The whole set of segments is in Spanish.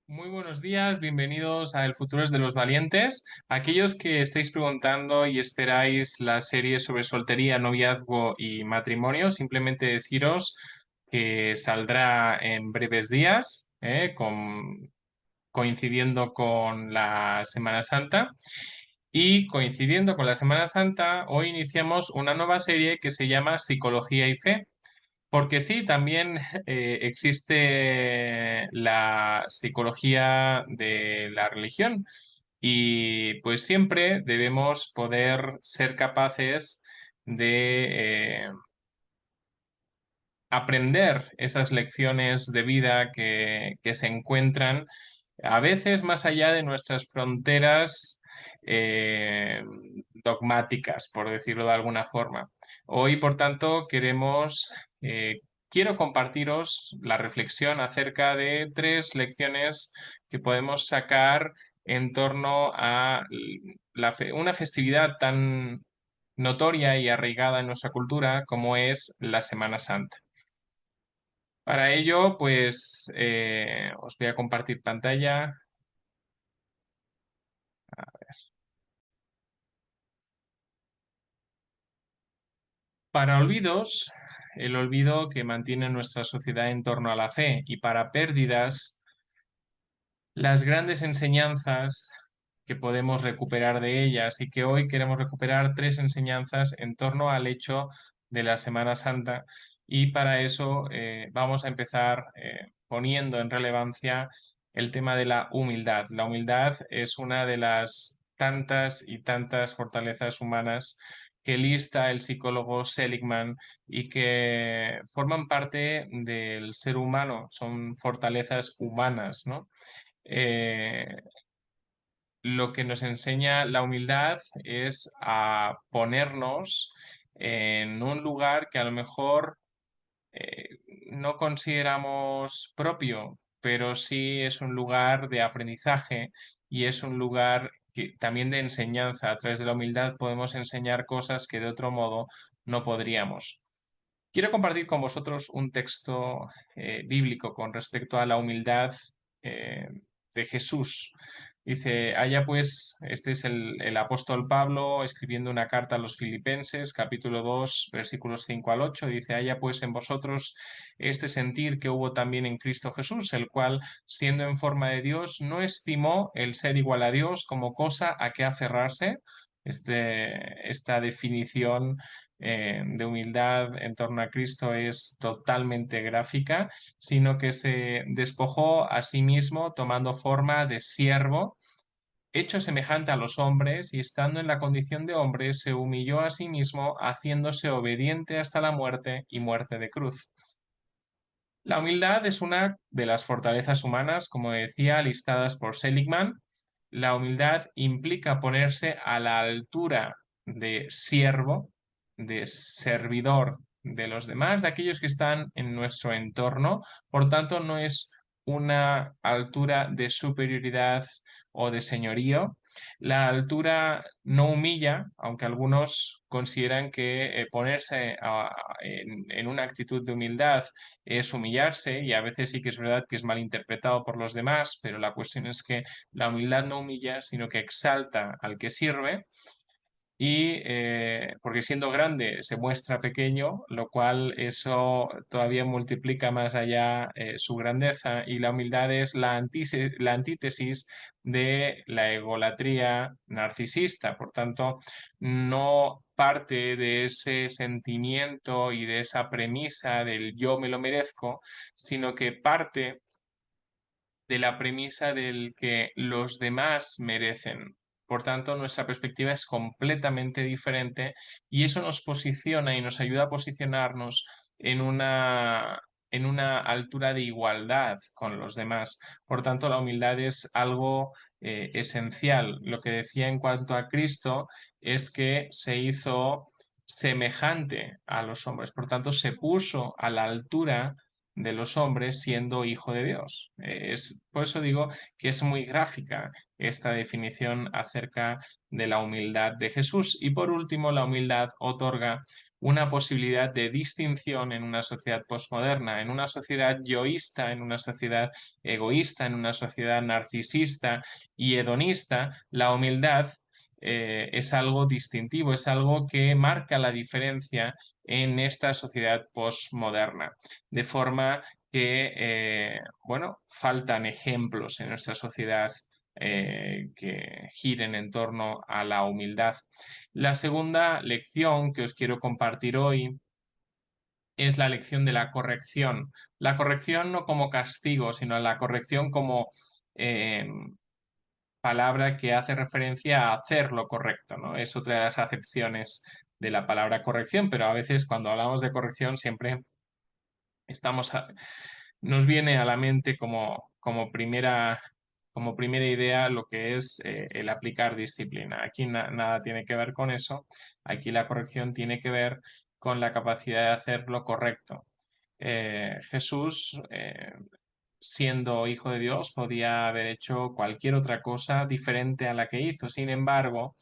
Muy buenos días, bienvenidos a El futuro es de los valientes. Aquellos que estáis preguntando y esperáis la serie sobre soltería, noviazgo y matrimonio, simplemente deciros que saldrá en breves días, coincidiendo con la Semana Santa. Y coincidiendo con la Semana Santa, hoy iniciamos una nueva serie que se llama Psicología y Fe. Porque sí, también existe la psicología de la religión y pues siempre debemos poder ser capaces de aprender esas lecciones de vida que se encuentran a veces más allá de nuestras fronteras eh, dogmáticas, por decirlo de alguna forma. Hoy, por tanto, quiero compartiros la reflexión acerca de tres lecciones que podemos sacar en torno a una festividad tan notoria y arraigada en nuestra cultura como es la Semana Santa. Para ello, pues os voy a compartir pantalla. Para olvidos, el olvido que mantiene nuestra sociedad en torno a la fe, y para pérdidas, las grandes enseñanzas que podemos recuperar de ellas, y que hoy queremos recuperar tres enseñanzas en torno al hecho de la Semana Santa. Y para eso vamos a empezar poniendo en relevancia el tema de la humildad. La humildad es una de las tantas y tantas fortalezas humanas que lista el psicólogo Seligman y que forman parte del ser humano, son fortalezas humanas, ¿no? Eh, lo que nos enseña la humildad es a ponernos en un lugar que a lo mejor eh, no consideramos propio, pero sí es un lugar de aprendizaje y es un lugar también de enseñanza. A través de la humildad podemos enseñar cosas que de otro modo no podríamos. Quiero compartir con vosotros un texto bíblico con respecto a la humildad eh, de Jesús. Dice, allá pues, este es el apóstol Pablo escribiendo una carta a los Filipenses, capítulo 2 versículos 5 al 8. Dice, allá pues en vosotros este sentir que hubo también en Cristo Jesús, el cual, siendo en forma de Dios, no estimó el ser igual a Dios como cosa a que aferrarse. Esta definición de humildad en torno a Cristo es totalmente gráfica, sino que se despojó a sí mismo tomando forma de siervo, hecho semejante a los hombres, y estando en la condición de hombre, se humilló a sí mismo, haciéndose obediente hasta la muerte y muerte de cruz. La humildad es una de las fortalezas humanas, como decía, listadas por Seligman. La humildad implica ponerse a la altura de siervo, de servidor de los demás, de aquellos que están en nuestro entorno. Por tanto, no es una altura de superioridad o de señorío. La altura no humilla, aunque algunos consideran que ponerse en una actitud de humildad es humillarse, y a veces sí que es verdad que es malinterpretado por los demás, pero la cuestión es que la humildad no humilla, sino que exalta al que sirve. Y porque siendo grande se muestra pequeño, lo cual eso todavía multiplica más allá su grandeza, y la humildad es la antítesis de la egolatría narcisista. Por tanto, no parte de ese sentimiento y de esa premisa del yo me lo merezco, sino que parte de la premisa del que los demás merecen. Por tanto, nuestra perspectiva es completamente diferente, y eso nos posiciona y nos ayuda a posicionarnos en en una altura de igualdad con los demás. Por tanto, la humildad es algo esencial. Lo que decía en cuanto a Cristo es que se hizo semejante a los hombres, por tanto, se puso a la altura de los hombres siendo hijo de Dios. Por eso digo que es muy gráfica esta definición acerca de la humildad de Jesús. Y por último, la humildad otorga una posibilidad de distinción en una sociedad posmoderna, en una sociedad yoísta, en una sociedad egoísta, en una sociedad narcisista y hedonista. La humildad es algo distintivo, es algo que marca la diferencia en esta sociedad posmoderna, de forma que, bueno, faltan ejemplos en nuestra sociedad que giren en torno a la humildad. La segunda lección que os quiero compartir hoy es la lección de la corrección. La corrección no como castigo, sino la corrección como eh, palabra que hace referencia a hacer lo correcto, ¿no? Es otra de las acepciones de la palabra corrección, pero a veces cuando hablamos de corrección siempre estamos nos viene a la mente como primera idea lo que es el aplicar disciplina. Aquí nada tiene que ver con eso. Aquí la corrección tiene que ver con la capacidad de hacer lo correcto. Jesús, siendo hijo de Dios, podía haber hecho cualquier otra cosa diferente a la que hizo. Sin embargo,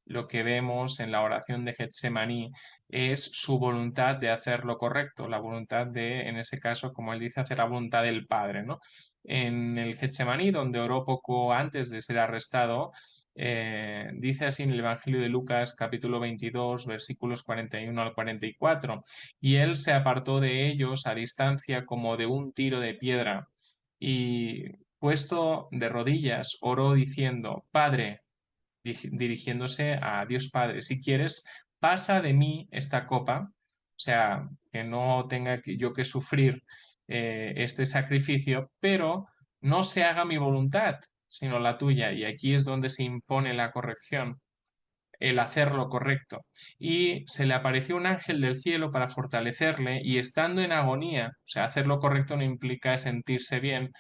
lo que vemos en la oración de Getsemaní es su voluntad de hacer lo correcto, la voluntad de, en ese caso, como él dice, hacer la voluntad del Padre, ¿no? En el Getsemaní, donde oró poco antes de ser arrestado, dice así en el Evangelio de Lucas, capítulo 22, versículos 41 al 44, y él se apartó de ellos a distancia como de un tiro de piedra, y puesto de rodillas, oró diciendo, Padre, dirigiéndose a Dios Padre, si quieres, pasa de mí esta copa, o sea, que no tenga yo que sufrir este sacrificio, pero no se haga mi voluntad, sino la tuya. Y aquí es donde se impone la corrección, el hacer lo correcto. Y se le apareció un ángel del cielo para fortalecerle y estando en agonía, o sea, hacer lo correcto no implica sentirse bien,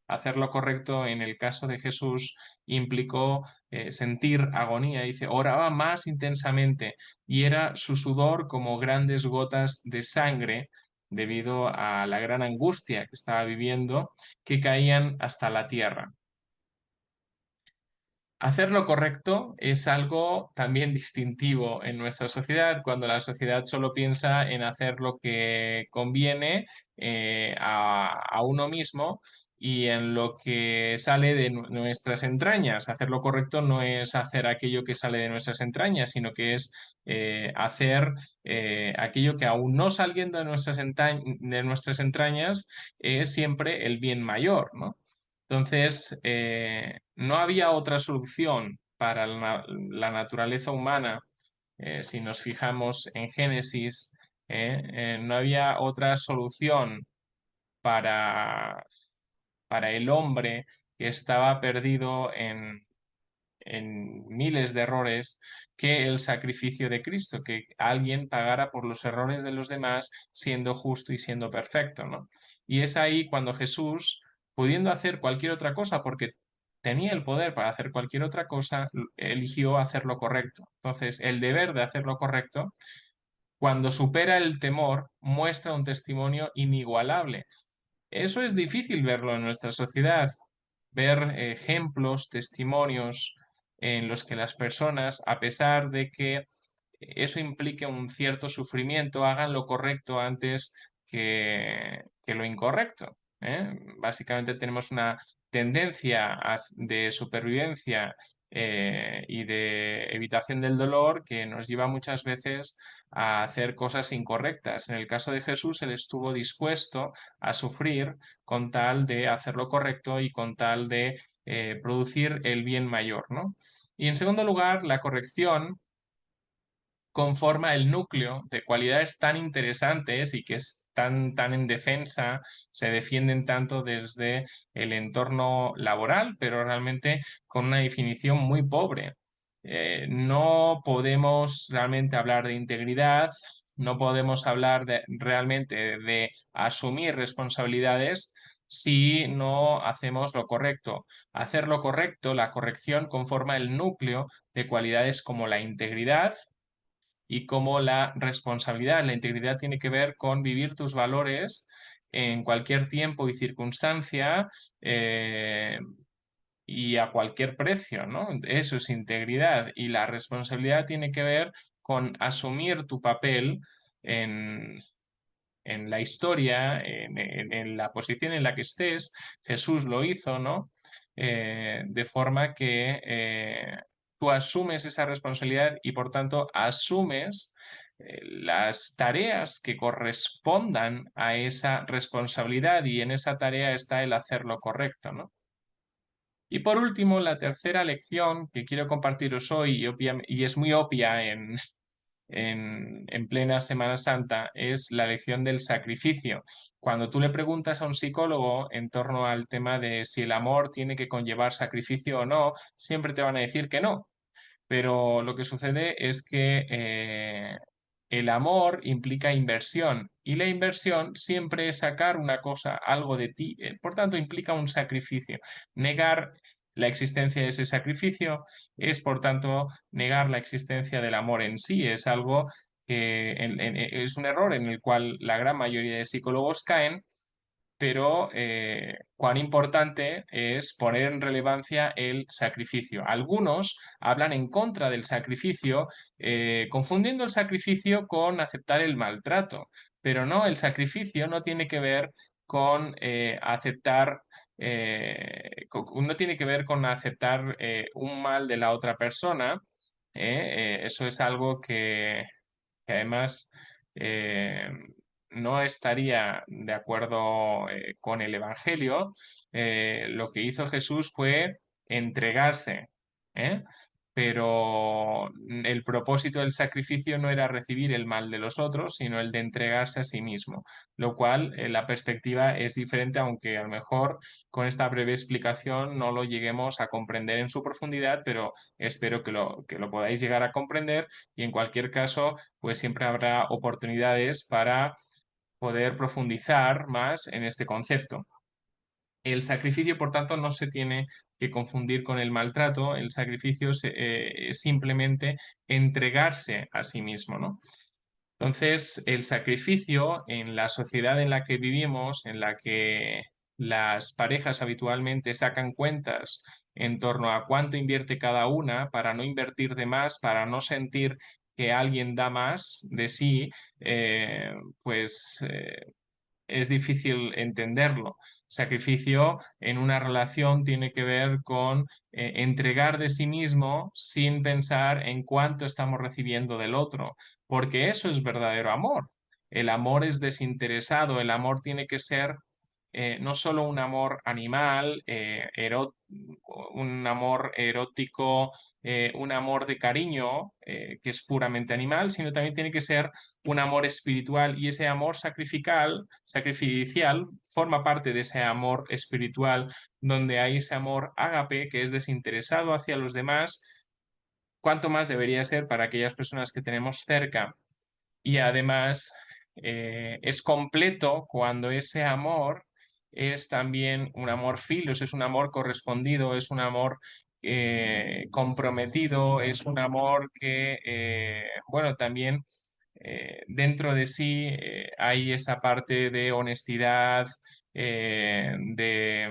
hacer lo correcto en el caso de Jesús implicó sentir agonía. Dice, oraba más intensamente y era su sudor como grandes gotas de sangre debido a la gran angustia que estaba viviendo, que caían hasta la tierra. Hacer lo correcto es algo también distintivo en nuestra sociedad, cuando la sociedad solo piensa en hacer lo que conviene a uno mismo y en lo que sale de nuestras entrañas. Hacer lo correcto no es hacer aquello que sale de nuestras entrañas, sino que es hacer aquello que aún no saliendo de de nuestras entrañas es siempre el bien mayor, ¿no? Entonces, no había otra solución para la naturaleza humana, si nos fijamos en Génesis, no había otra solución para, para el hombre que estaba perdido en miles de errores que el sacrificio de Cristo, que alguien pagara por los errores de los demás siendo justo y siendo perfecto, ¿no? Y es ahí cuando Jesús, pudiendo hacer cualquier otra cosa, porque tenía el poder para hacer cualquier otra cosa, eligió hacer lo correcto. Entonces, el deber de hacer lo correcto, cuando supera el temor, muestra un testimonio inigualable. Eso es difícil verlo en nuestra sociedad, ver ejemplos, testimonios en los que las personas, a pesar de que eso implique un cierto sufrimiento, hagan lo correcto antes que lo incorrecto. Básicamente tenemos una tendencia de supervivencia y de evitación del dolor que nos lleva muchas veces a hacer cosas incorrectas. En el caso de Jesús, él estuvo dispuesto a sufrir con tal de hacer lo correcto y con tal de producir el bien mayor, ¿no? Y en segundo lugar, la corrección conforma el núcleo de cualidades tan interesantes y que están tan en defensa, se defienden tanto desde el entorno laboral, pero realmente con una definición muy pobre. No podemos realmente hablar de integridad, no podemos hablar realmente de asumir responsabilidades si no hacemos lo correcto. Hacer lo correcto, la corrección, conforma el núcleo de cualidades como la integridad, y cómo la responsabilidad, la integridad tiene que ver con vivir tus valores en cualquier tiempo y circunstancia y a cualquier precio, ¿no? Eso es integridad y la responsabilidad tiene que ver con asumir tu papel en, en la historia, en la posición en la que estés. Jesús lo hizo, ¿no? De forma que tú asumes esa responsabilidad y por tanto asumes las tareas que correspondan a esa responsabilidad y en esa tarea está el hacer lo correcto, ¿no? Y por último, la tercera lección que quiero compartiros hoy y es muy obvia en plena Semana Santa es la lección del sacrificio. Cuando tú le preguntas a un psicólogo en torno al tema de si el amor tiene que conllevar sacrificio o no, siempre te van a decir que no. Pero lo que sucede es que el amor implica inversión y la inversión siempre es sacar una cosa, algo de ti, por tanto implica un sacrificio. Negar la existencia de ese sacrificio es, por tanto, negar la existencia del amor en sí. Es algo que es un error en el cual la gran mayoría de psicólogos caen, pero cuán importante es poner en relevancia el sacrificio. Algunos hablan en contra del sacrificio, confundiendo el sacrificio con aceptar el maltrato, pero no, el sacrificio no tiene que ver con aceptar. No tiene que ver con aceptar un mal de la otra persona. Eso es algo que además eh, no estaría de acuerdo con el Evangelio. Lo que hizo Jesús fue entregarse, ¿eh? Pero el propósito del sacrificio no era recibir el mal de los otros, sino el de entregarse a sí mismo, lo cual la perspectiva es diferente, aunque a lo mejor con esta breve explicación no lo lleguemos a comprender en su profundidad, pero espero que lo podáis llegar a comprender y en cualquier caso pues siempre habrá oportunidades para poder profundizar más en este concepto. El sacrificio, por tanto, no se tiene que confundir con el maltrato. El sacrificio es simplemente entregarse a sí mismo, ¿no? Entonces, el sacrificio en la sociedad en la que vivimos, en la que las parejas habitualmente sacan cuentas en torno a cuánto invierte cada una para no invertir de más, para no sentir que alguien da más de sí, eh, pues es difícil entenderlo. Sacrificio en una relación tiene que ver con entregar de sí mismo sin pensar en cuánto estamos recibiendo del otro, porque eso es verdadero amor. El amor es desinteresado, el amor tiene que ser no solo un amor animal, un amor erótico, un amor de cariño, que es puramente animal, sino también tiene que ser un amor espiritual y ese amor sacrificial forma parte de ese amor espiritual donde hay ese amor ágape que es desinteresado hacia los demás, cuanto más debería ser para aquellas personas que tenemos cerca y además es completo cuando ese amor es también un amor filos, es un amor correspondido, es un amor comprometido, es un amor que, bueno, también dentro de sí hay esa parte de honestidad, de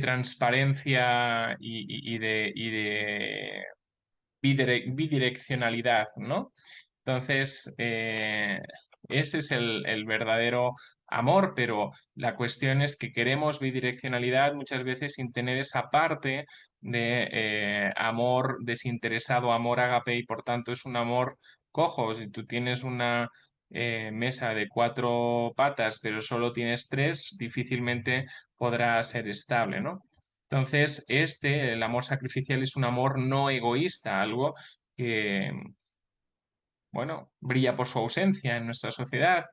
transparencia y de bidireccionalidad, ¿no? Entonces, ese es el verdadero amor, pero la cuestión es que queremos bidireccionalidad muchas veces sin tener esa parte de amor desinteresado, amor ágape, y por tanto es un amor cojo. Si tú tienes una mesa de cuatro patas, pero solo tienes tres, difícilmente podrá ser estable, ¿no? Entonces, el amor sacrificial es un amor no egoísta, algo que, bueno, brilla por su ausencia en nuestra sociedad.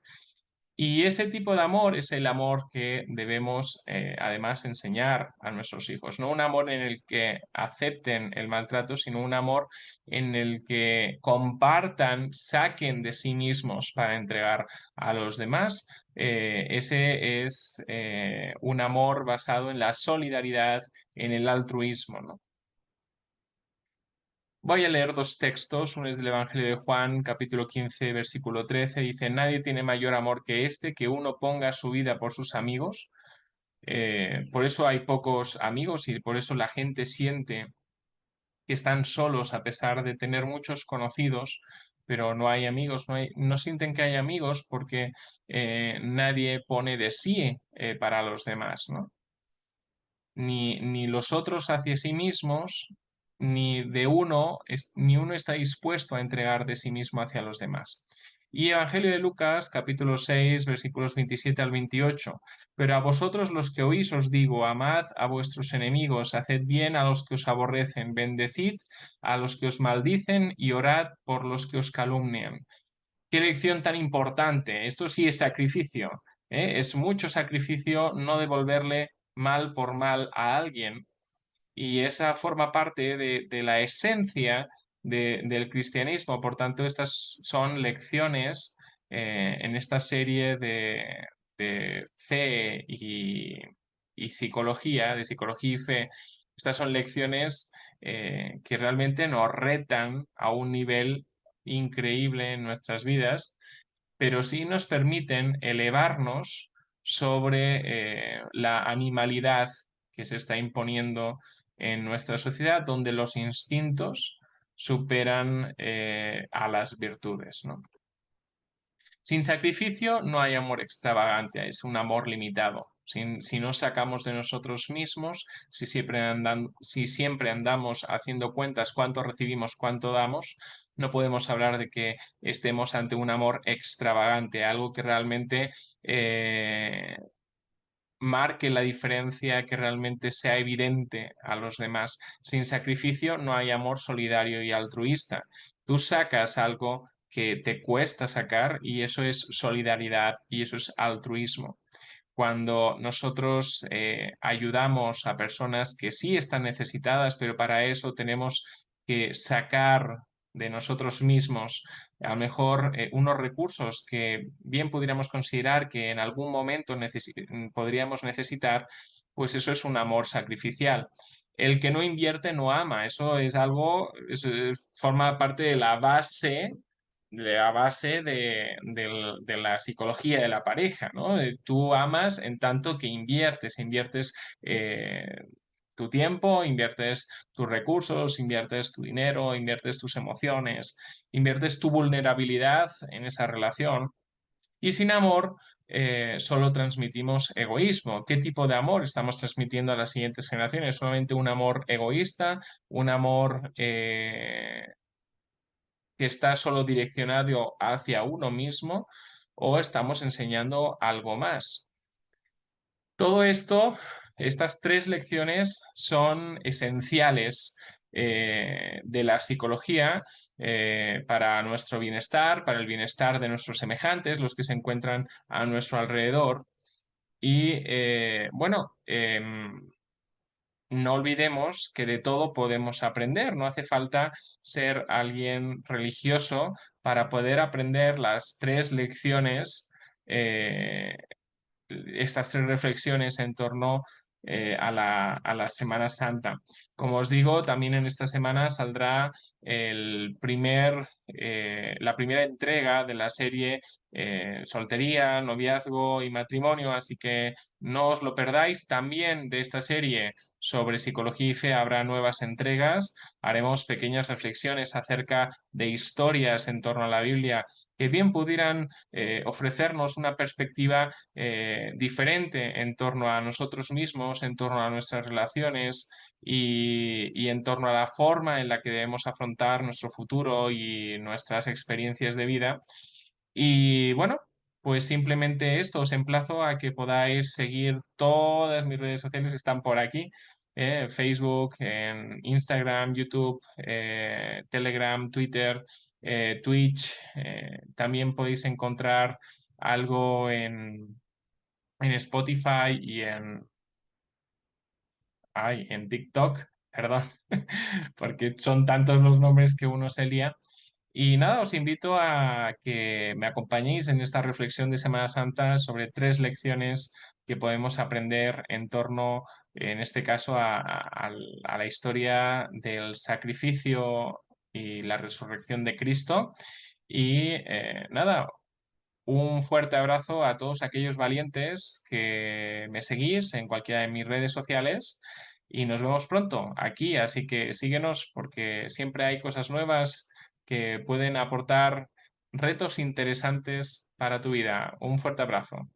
Y ese tipo de amor es el amor que debemos además enseñar a nuestros hijos. No un amor en el que acepten el maltrato, sino un amor en el que compartan, saquen de sí mismos para entregar a los demás. Ese es un amor basado en la solidaridad, en el altruismo, ¿no? Voy a leer dos textos, uno es del Evangelio de Juan, capítulo 15, versículo 13, dice, nadie tiene mayor amor que este, que uno ponga su vida por sus amigos. Por eso hay pocos amigos y por eso la gente siente que están solos a pesar de tener muchos conocidos, pero no hay amigos, no sienten que hay amigos porque nadie pone de sí para los demás, ¿no? Ni los otros hacia sí mismos, ni uno está dispuesto a entregar de sí mismo hacia los demás. Y Evangelio de Lucas, capítulo 6, versículos 27 al 28. Pero a vosotros los que oís os digo, amad a vuestros enemigos, haced bien a los que os aborrecen, bendecid a los que os maldicen y orad por los que os calumnian. Qué lección tan importante. Esto sí es sacrificio, ¿eh? Es mucho sacrificio no devolverle mal por mal a alguien. Y esa forma parte de la esencia del cristianismo. Por tanto, estas son lecciones en esta serie de fe y psicología, de psicología y fe. Estas son lecciones que realmente nos retan a un nivel increíble en nuestras vidas, pero sí nos permiten elevarnos sobre la animalidad que se está imponiendo en nuestra sociedad, donde los instintos superan a las virtudes, ¿no? Sin sacrificio no hay amor extravagante, es un amor limitado. Si no sacamos de nosotros mismos, si siempre andamos haciendo cuentas cuánto recibimos, cuánto damos, no podemos hablar de que estemos ante un amor extravagante, algo que realmente marque la diferencia, que realmente sea evidente a los demás. Sin sacrificio no hay amor solidario y altruista. Tú sacas algo que te cuesta sacar y eso es solidaridad y eso es altruismo. Cuando nosotros ayudamos a personas que sí están necesitadas, pero para eso tenemos que sacar de nosotros mismos a lo mejor unos recursos que bien pudiéramos considerar que en algún momento podríamos necesitar, pues eso es un amor sacrificial. El que no invierte no ama, eso es algo, forma parte de la psicología de la pareja, ¿no? Tú amas en tanto que inviertes eh, tu tiempo, inviertes tus recursos, inviertes tu dinero, inviertes tus emociones, inviertes tu vulnerabilidad en esa relación. Y sin amor, solo transmitimos egoísmo. ¿Qué tipo de amor estamos transmitiendo a las siguientes generaciones? ¿Solamente un amor egoísta, un amor que está solo direccionado hacia uno mismo, o estamos enseñando algo más? Todo esto, estas tres lecciones son esenciales de la psicología para nuestro bienestar, para el bienestar de nuestros semejantes, los que se encuentran a nuestro alrededor. Y no olvidemos que de todo podemos aprender. No hace falta ser alguien religioso para poder aprender las tres lecciones, estas tres reflexiones en torno a la Semana Santa. Como os digo, también en esta semana saldrá la primera entrega de la serie Soltería, Noviazgo y Matrimonio, así que no os lo perdáis. También de esta serie sobre psicología y fe habrá nuevas entregas. Haremos pequeñas reflexiones acerca de historias en torno a la Biblia que bien pudieran ofrecernos una perspectiva diferente en torno a nosotros mismos, en torno a nuestras relaciones y en torno a la forma en la que debemos afrontar nuestro futuro y nuestras experiencias de vida. Y bueno, pues simplemente esto, os emplazo a que podáis seguir todas mis redes sociales, están por aquí. Facebook, en Instagram, YouTube, Telegram, Twitter, Twitch. También podéis encontrar algo en Spotify y en TikTok, perdón, porque son tantos los nombres que uno se lía. Y nada, os invito a que me acompañéis en esta reflexión de Semana Santa sobre tres lecciones que podemos aprender en torno, en este caso, a la historia del sacrificio y la resurrección de Cristo. Y nada, un fuerte abrazo a todos aquellos valientes que me seguís en cualquiera de mis redes sociales y nos vemos pronto aquí, así que síguenos porque siempre hay cosas nuevas que pueden aportar retos interesantes para tu vida. Un fuerte abrazo.